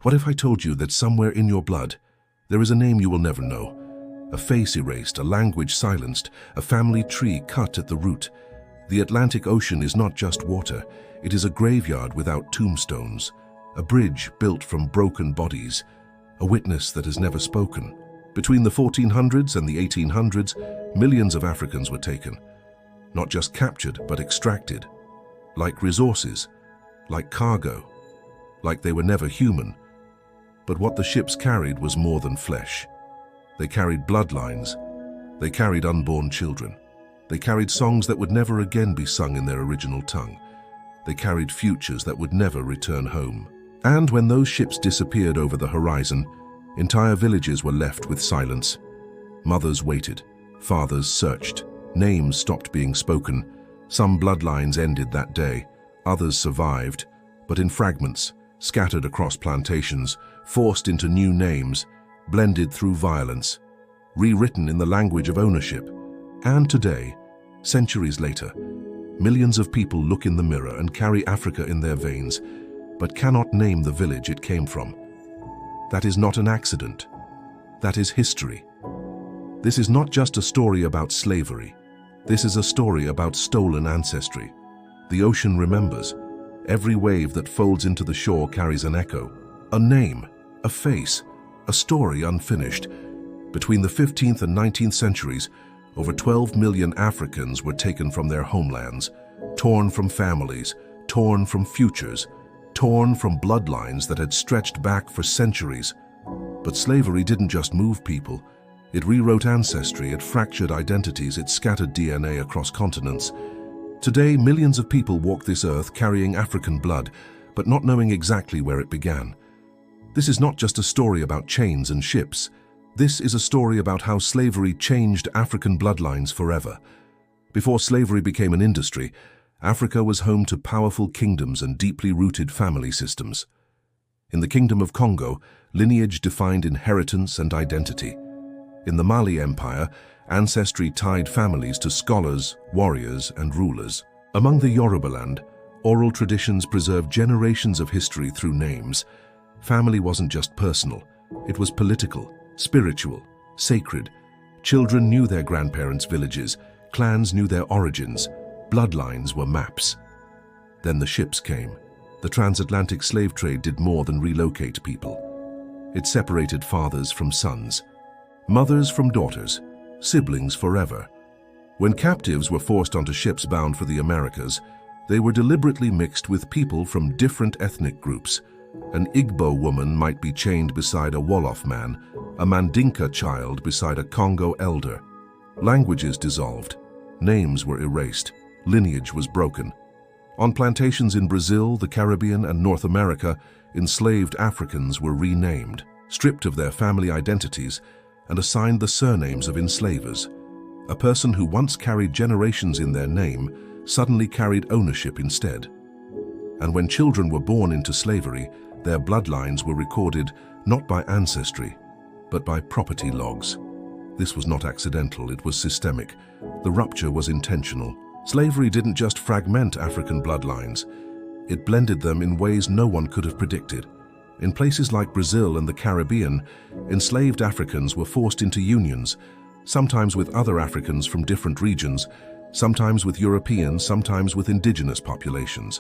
What if I told you that somewhere in your blood, there is a name you will never know, a face erased, a language silenced, a family tree cut at the root? The Atlantic Ocean is not just water, it is a graveyard without tombstones, a bridge built from broken bodies, a witness that has never spoken. Between the 1400s and the 1800s, millions of Africans were taken, not just captured, but extracted, like resources, like cargo, like they were never human. But what the ships carried was more than flesh. They carried bloodlines. They carried unborn children. They carried songs that would never again be sung in their original tongue. They carried futures that would never return home. And when those ships disappeared over the horizon, entire villages were left with silence. Mothers waited. Fathers searched. Names stopped being spoken. Some bloodlines ended that day. Others survived, but in fragments, scattered across plantations, forced into new names, blended through violence, rewritten in the language of ownership. And today, centuries later, millions of people look in the mirror and carry Africa in their veins, but cannot name the village it came from. That is not an accident. That is history. This is not just a story about slavery. This is a story about stolen ancestry. The ocean remembers. Every wave that folds into the shore carries an echo, a name, a face, a story unfinished. Between the 15th and 19th centuries, over 12 million Africans were taken from their homelands, torn from families, torn from futures, torn from bloodlines that had stretched back for centuries. But slavery didn't just move people. It rewrote ancestry, it fractured identities, it scattered DNA across continents. Today, millions of people walk this earth carrying African blood, but not knowing exactly where it began. This is not just a story about chains and ships. This is a story about how slavery changed African bloodlines forever. Before slavery became an industry, Africa was home to powerful kingdoms and deeply rooted family systems. In the Kingdom of Congo, lineage defined inheritance and identity. In the Mali Empire, ancestry tied families to scholars, warriors, and rulers. Among the Yorubaland, oral traditions preserved generations of history through names. Family wasn't just personal, it was political, spiritual, sacred. Children knew their grandparents' villages, clans knew their origins, bloodlines were maps. Then the ships came. The transatlantic slave trade did more than relocate people. It separated fathers from sons, mothers from daughters, siblings forever. When captives were forced onto ships bound for the Americas, they were deliberately mixed with people from different ethnic groups. An Igbo woman might be chained beside a Wolof man, a Mandinka child beside a Congo elder. Languages dissolved, names were erased, lineage was broken. On plantations in Brazil, the Caribbean, and North America, enslaved Africans were renamed, stripped of their family identities, and assigned the surnames of enslavers. A person who once carried generations in their name suddenly carried ownership instead. And when children were born into slavery, their bloodlines were recorded not by ancestry, but by property logs. This was not accidental, it was systemic. The rupture was intentional. Slavery didn't just fragment African bloodlines, it blended them in ways no one could have predicted. In places like Brazil and the Caribbean, enslaved Africans were forced into unions, sometimes with other Africans from different regions, sometimes with Europeans, sometimes with indigenous populations.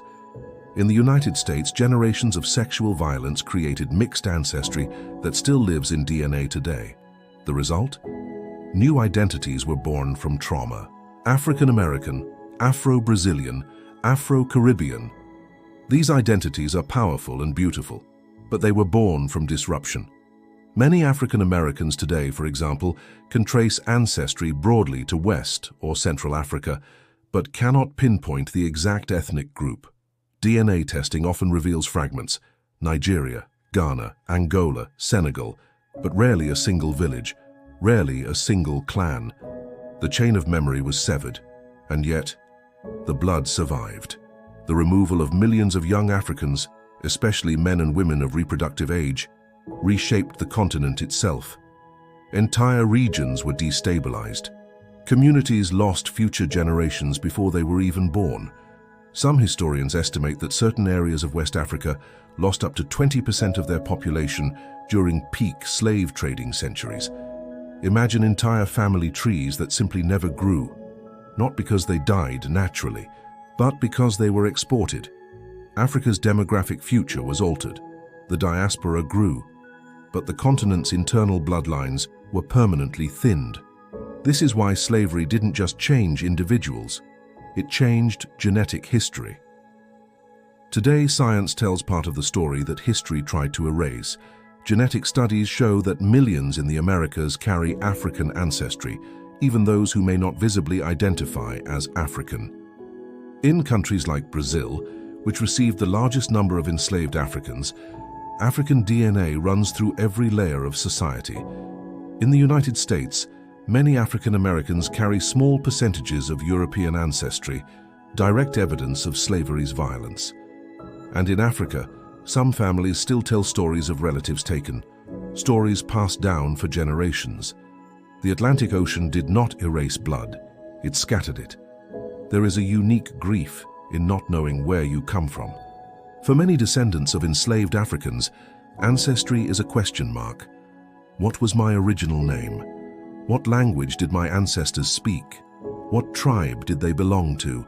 In the United States, generations of sexual violence created mixed ancestry that still lives in DNA today. The result? New identities were born from trauma. African American, Afro-Brazilian, Afro-Caribbean. These identities are powerful and beautiful, but they were born from disruption. Many African Americans today, for example, can trace ancestry broadly to West or Central Africa, but cannot pinpoint the exact ethnic group. DNA testing often reveals fragments: Nigeria, Ghana, Angola, Senegal, but rarely a single village, rarely a single clan. The chain of memory was severed, and yet the blood survived. The removal of millions of young Africans, especially men and women of reproductive age, reshaped the continent itself. Entire regions were destabilized. Communities lost future generations before they were even born. Some historians estimate that certain areas of West Africa lost up to 20% of their population during peak slave trading centuries. Imagine entire family trees that simply never grew, not because they died naturally, but because they were exported. Africa's demographic future was altered. The diaspora grew, but the continent's internal bloodlines were permanently thinned. This is why slavery didn't just change individuals, it changed genetic history. Today, science tells part of the story that history tried to erase. Genetic studies show that millions in the Americas carry African ancestry, even those who may not visibly identify as African. In countries like Brazil, which received the largest number of enslaved Africans, African DNA runs through every layer of society. In the United States, many African Americans carry small percentages of European ancestry, direct evidence of slavery's violence. And in Africa, some families still tell stories of relatives taken, stories passed down for generations. The Atlantic Ocean did not erase blood, it scattered it. There is a unique grief in not knowing where you come from. For many descendants of enslaved Africans, ancestry is a question mark. What was my original name? What language did my ancestors speak? What tribe did they belong to?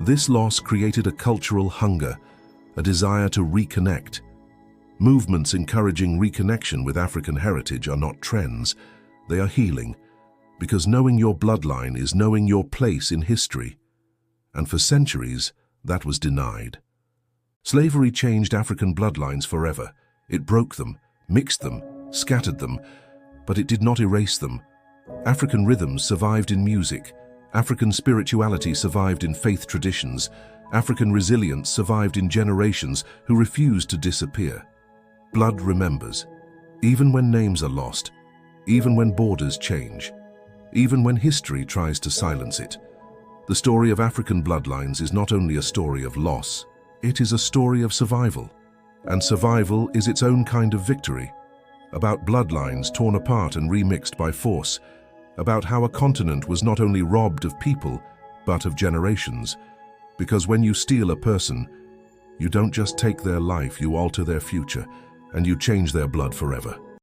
This loss created a cultural hunger, a desire to reconnect. Movements encouraging reconnection with African heritage are not trends, they are healing, because knowing your bloodline is knowing your place in history. And for centuries, that was denied. Slavery changed African bloodlines forever. It broke them, mixed them, scattered them, but it did not erase them. African rhythms survived in music, African spirituality survived in faith traditions, African resilience survived in generations who refused to disappear. Blood remembers, even when names are lost, even when borders change, even when history tries to silence it. The story of African bloodlines is not only a story of loss, it is a story of survival. And survival is its own kind of victory. About bloodlines torn apart and remixed by force, about how a continent was not only robbed of people, but of generations. Because when you steal a person, you don't just take their life, you alter their future, and you change their blood forever.